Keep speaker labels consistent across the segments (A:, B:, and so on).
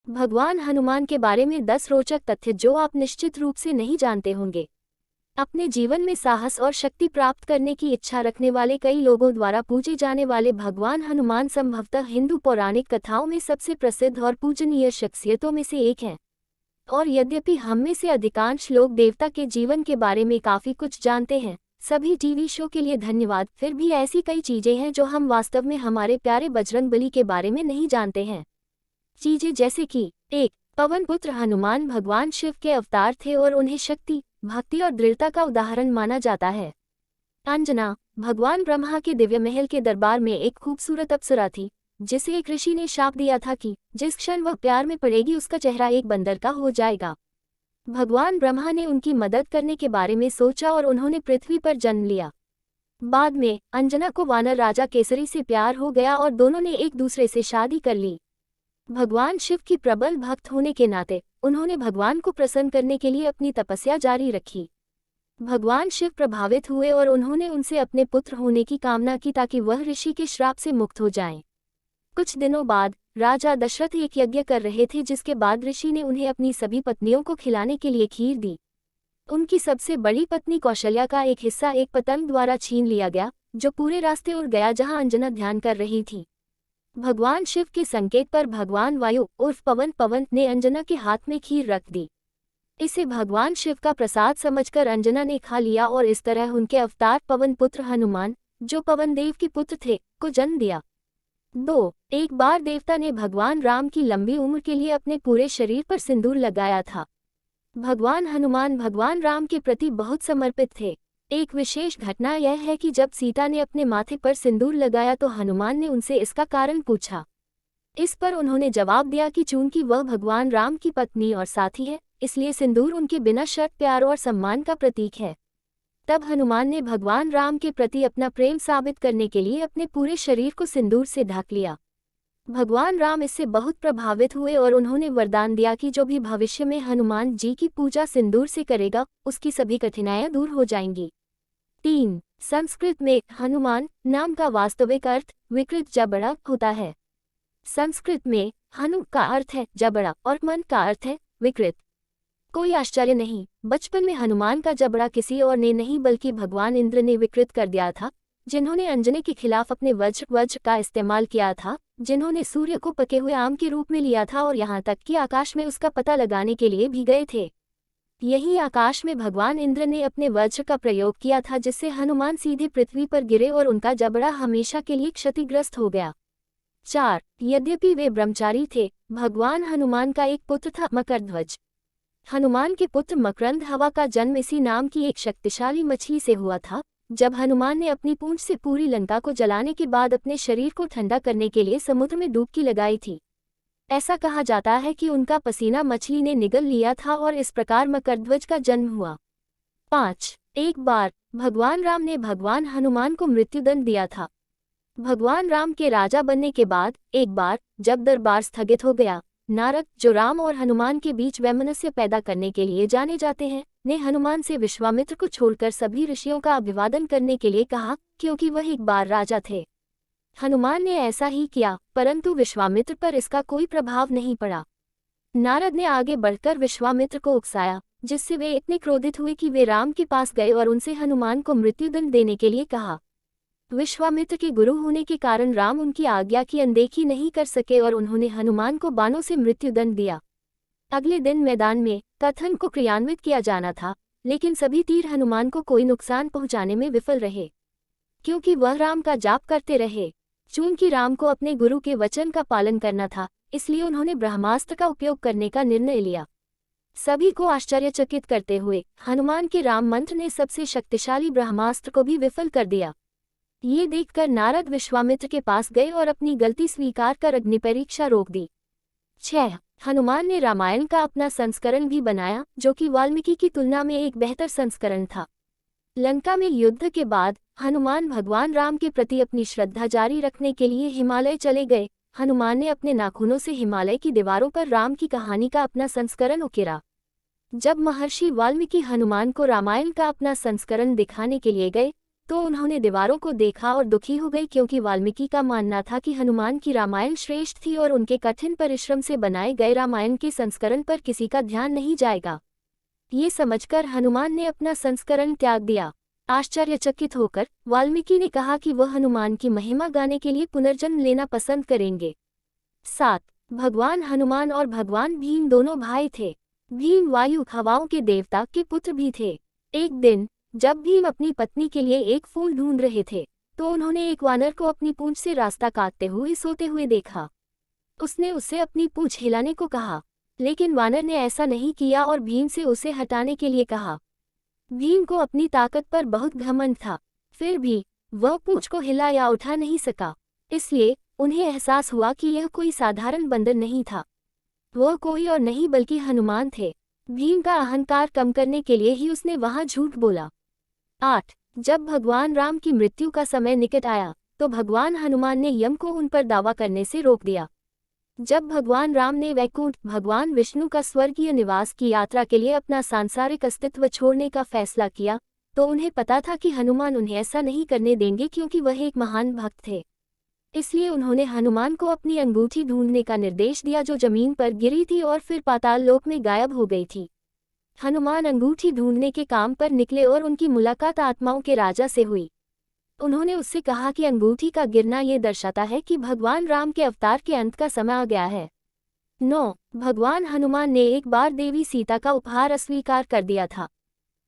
A: भगवान हनुमान के बारे में 10 रोचक तथ्य जो आप निश्चित रूप से नहीं जानते होंगे। अपने जीवन में साहस और शक्ति प्राप्त करने की इच्छा रखने वाले कई लोगों द्वारा पूजे जाने वाले भगवान हनुमान संभवतः हिंदू पौराणिक कथाओं में सबसे प्रसिद्ध और पूजनीय शख्सियतों में से एक हैं। और यद्यपि हम में से अधिकांश लोग देवता के जीवन के बारे में काफ़ी कुछ जानते हैं, सभी टीवी शो के लिए धन्यवाद, फिर भी ऐसी कई चीज़ें हैं जो हम वास्तव में हमारे प्यारे बजरंगबली के बारे में नहीं जानते हैं। चीजें जैसे कि 1. पवन पुत्र हनुमान भगवान शिव के अवतार थे और उन्हें शक्ति, भक्ति और दृढ़ता का उदाहरण माना जाता है। अंजना भगवान ब्रह्मा के दिव्य महल के दरबार में एक खूबसूरत अप्सरा थी, जिसे एक ऋषि ने शाप दिया था कि जिस क्षण वह प्यार में पड़ेगी उसका चेहरा एक बंदर का हो जाएगा। भगवान ब्रह्मा ने उनकी मदद करने के बारे में सोचा और उन्होंने पृथ्वी पर जन्म लिया। बाद में अंजना को वानर राजा केसरी से प्यार हो गया और दोनों ने एक दूसरे से शादी कर ली। भगवान शिव की प्रबल भक्त होने के नाते उन्होंने भगवान को प्रसन्न करने के लिए अपनी तपस्या जारी रखी। भगवान शिव प्रभावित हुए और उन्होंने उनसे अपने पुत्र होने की कामना की ताकि वह ऋषि के श्राप से मुक्त हो जाएं। कुछ दिनों बाद राजा दशरथ एक यज्ञ कर रहे थे, जिसके बाद ऋषि ने उन्हें अपनी सभी पत्नियों को खिलाने के लिए खीर दी। उनकी सबसे बड़ी पत्नी कौशल्या का एक हिस्सा एक पतंग द्वारा छीन लिया गया, जो पूरे रास्ते उड़ गया जहां अंजना ध्यान कर रही थी। भगवान शिव के संकेत पर भगवान वायु उर्फ पवन ने अंजना के हाथ में खीर रख दी। इसे भगवान शिव का प्रसाद समझकर अंजना ने खा लिया और इस तरह उनके अवतार पवन पुत्र हनुमान, जो पवन देव के पुत्र थे, को जन्म दिया। 2. एक बार देवता ने भगवान राम की लंबी उम्र के लिए अपने पूरे शरीर पर सिंदूर लगाया था। भगवान हनुमान भगवान राम के प्रति बहुत समर्पित थे। एक विशेष घटना यह है कि जब सीता ने अपने माथे पर सिंदूर लगाया तो हनुमान ने उनसे इसका कारण पूछा। इस पर उन्होंने जवाब दिया कि चूंकि वह भगवान राम की पत्नी और साथी है, इसलिए सिंदूर उनके बिना शर्त प्यार और सम्मान का प्रतीक है। तब हनुमान ने भगवान राम के प्रति अपना प्रेम साबित करने के लिए अपने पूरे शरीर को सिंदूर से ढक लिया। भगवान राम इससे बहुत प्रभावित हुए और उन्होंने वरदान दिया कि जो भी भविष्य में हनुमान जी की पूजा सिंदूर से करेगा, उसकी सभी कठिनाइयां दूर हो जाएंगी। 3. संस्कृत में हनुमान नाम का वास्तविक अर्थ विकृत जबड़ा होता है। संस्कृत में हनु का अर्थ है जबड़ा और मन का अर्थ है विकृत। कोई आश्चर्य नहीं, बचपन में हनुमान का जबड़ा किसी और ने नहीं बल्कि भगवान इंद्र ने विकृत कर दिया था, जिन्होंने अंजनी के खिलाफ अपने वज्र का इस्तेमाल किया था, जिन्होंने सूर्य को पके हुए आम के रूप में लिया था और यहाँ तक कि आकाश में उसका पता लगाने के लिए भी गए थे। यही आकाश में भगवान इंद्र ने अपने वज्र का प्रयोग किया था, जिससे हनुमान सीधे पृथ्वी पर गिरे और उनका जबड़ा हमेशा के लिए क्षतिग्रस्त हो गया। 4. यद्यपि वे ब्रह्मचारी थे, भगवान हनुमान का एक पुत्र था मकरध्वज। हनुमान के पुत्र मकरंद हवा का जन्म इसी नाम की एक शक्तिशाली मछली से हुआ था। जब हनुमान ने अपनी पूंछ से पूरी लंका को जलाने के बाद अपने शरीर को ठंडा करने के लिए समुद्र में डुबकी लगाई थी, ऐसा कहा जाता है कि उनका पसीना मछली ने निगल लिया था और इस प्रकार मकरध्वज का जन्म हुआ। 5. एक बार भगवान राम ने भगवान हनुमान को मृत्युदंड दिया था। भगवान राम के राजा बनने के बाद एक बार जब दरबार स्थगित हो गया, नारद, जो राम और हनुमान के बीच वैमनस्य पैदा करने के लिए जाने जाते हैं, ने हनुमान से विश्वामित्र को छोड़कर सभी ऋषियों का अभिवादन करने के लिए कहा, क्योंकि वह एक बार राजा थे। हनुमान ने ऐसा ही किया, परंतु विश्वामित्र पर इसका कोई प्रभाव नहीं पड़ा। नारद ने आगे बढ़कर विश्वामित्र को उकसाया, जिससे वे इतने क्रोधित हुए कि वे राम के पास गए और उनसे हनुमान को मृत्युदंड देने के लिए कहा। विश्वामित्र के गुरु होने के कारण राम उनकी आज्ञा की अनदेखी नहीं कर सके और उन्होंने हनुमान को बाणों से मृत्युदंड दिया। अगले दिन मैदान में कथन को क्रियान्वित किया जाना था, लेकिन सभी तीर हनुमान को कोई नुकसान पहुंचाने में विफल रहे, क्योंकि वह राम का जाप करते रहे। चूंकि राम को अपने गुरु के वचन का पालन करना था, इसलिए उन्होंने ब्रह्मास्त्र का उपयोग करने का निर्णय लिया। सभी को आश्चर्यचकित करते हुए हनुमान के राम मंत्र ने सबसे शक्तिशाली ब्रह्मास्त्र को भी विफल कर दिया। ये देखकर नारद विश्वामित्र के पास गए और अपनी गलती स्वीकार कर अग्नि परीक्षा रोक दी। 6. हनुमान ने रामायण का अपना संस्करण भी बनाया, जो कि वाल्मीकि की तुलना में एक बेहतर संस्करण था। लंका में युद्ध के बाद हनुमान भगवान राम के प्रति अपनी श्रद्धा जारी रखने के लिए हिमालय चले गए। हनुमान ने अपने नाखूनों से हिमालय की दीवारों पर राम की कहानी का अपना संस्करण उकेरा। जब महर्षि वाल्मीकि हनुमान को रामायण का अपना संस्करण दिखाने के लिए गए, तो उन्होंने दीवारों को देखा और दुखी हो गई, क्योंकि वाल्मीकि का मानना था कि हनुमान की रामायण श्रेष्ठ थी और उनके कठिन परिश्रम से बनाए गए रामायण के संस्करण पर किसी का ध्यान नहीं जाएगा। ये समझकर हनुमान ने अपना संस्करण त्याग दिया। आश्चर्यचकित होकर वाल्मीकि ने कहा कि वह हनुमान की महिमा गाने के लिए पुनर्जन्म लेना पसंद करेंगे। 7. भगवान हनुमान और भगवान भीम दोनों भाई थे। भीम वायु हवाओं के देवता के पुत्र भी थे। एक दिन जब भीम अपनी पत्नी के लिए एक फूल ढूंढ रहे थे, तो उन्होंने एक वानर को अपनी पूंछ से रास्ता काटते हुए सोते हुए देखा। उसने उससे अपनी पूंछ हिलाने को कहा, लेकिन वानर ने ऐसा नहीं किया और भीम से उसे हटाने के लिए कहा। भीम को अपनी ताकत पर बहुत घमंड था, फिर भी वह पूंछ को हिला या उठा नहीं सका। इसलिए उन्हें एहसास हुआ कि यह कोई साधारण बंदर नहीं था, वह कोई और नहीं बल्कि हनुमान थे। भीम का अहंकार कम करने के लिए ही उसने वहां झूठ बोला। 8. जब भगवान राम की मृत्यु का समय निकट आया, तो भगवान हनुमान ने यम को उन पर दावा करने से रोक दिया। जब भगवान राम ने वैकुंठ भगवान विष्णु का स्वर्गीय निवास की यात्रा के लिए अपना सांसारिक अस्तित्व छोड़ने का फैसला किया, तो उन्हें पता था कि हनुमान उन्हें ऐसा नहीं करने देंगे, क्योंकि वह एक महान भक्त थे। इसलिए उन्होंने हनुमान को अपनी अंगूठी ढूंढने का निर्देश दिया, जो जमीन पर गिरी थी और फिर पाताल लोक में गायब हो गई थी। हनुमान अंगूठी ढूंढने के काम पर निकले और उनकी मुलाकात आत्माओं के राजा से हुई। उन्होंने उससे कहा कि अंगूठी का गिरना ये दर्शाता है कि भगवान राम के अवतार के अंत का समय आ गया है। 9. भगवान हनुमान ने एक बार देवी सीता का उपहार अस्वीकार कर दिया था।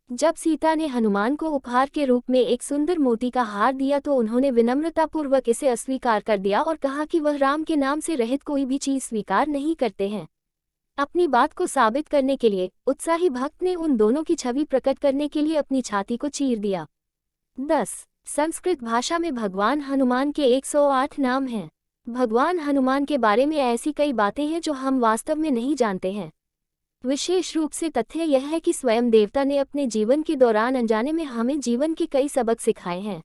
A: जब सीता ने हनुमान को उपहार के रूप में एक सुंदर मोती का हार दिया, तो उन्होंने विनम्रतापूर्वक इसे अस्वीकार कर दिया और कहा कि वह राम के नाम से रहित कोई भी चीज स्वीकार नहीं करते हैं। अपनी बात को साबित करने के लिए उत्साही भक्त ने उन दोनों की छवि प्रकट करने के लिए अपनी छाती को चीर दिया। 10. संस्कृत भाषा में भगवान हनुमान के 108 नाम हैं। भगवान हनुमान के बारे में ऐसी कई बातें हैं जो हम वास्तव में नहीं जानते हैं। विशेष रूप से तथ्य यह है कि स्वयं देवता ने अपने जीवन के दौरान अनजाने में हमें जीवन के कई सबक सिखाए हैं।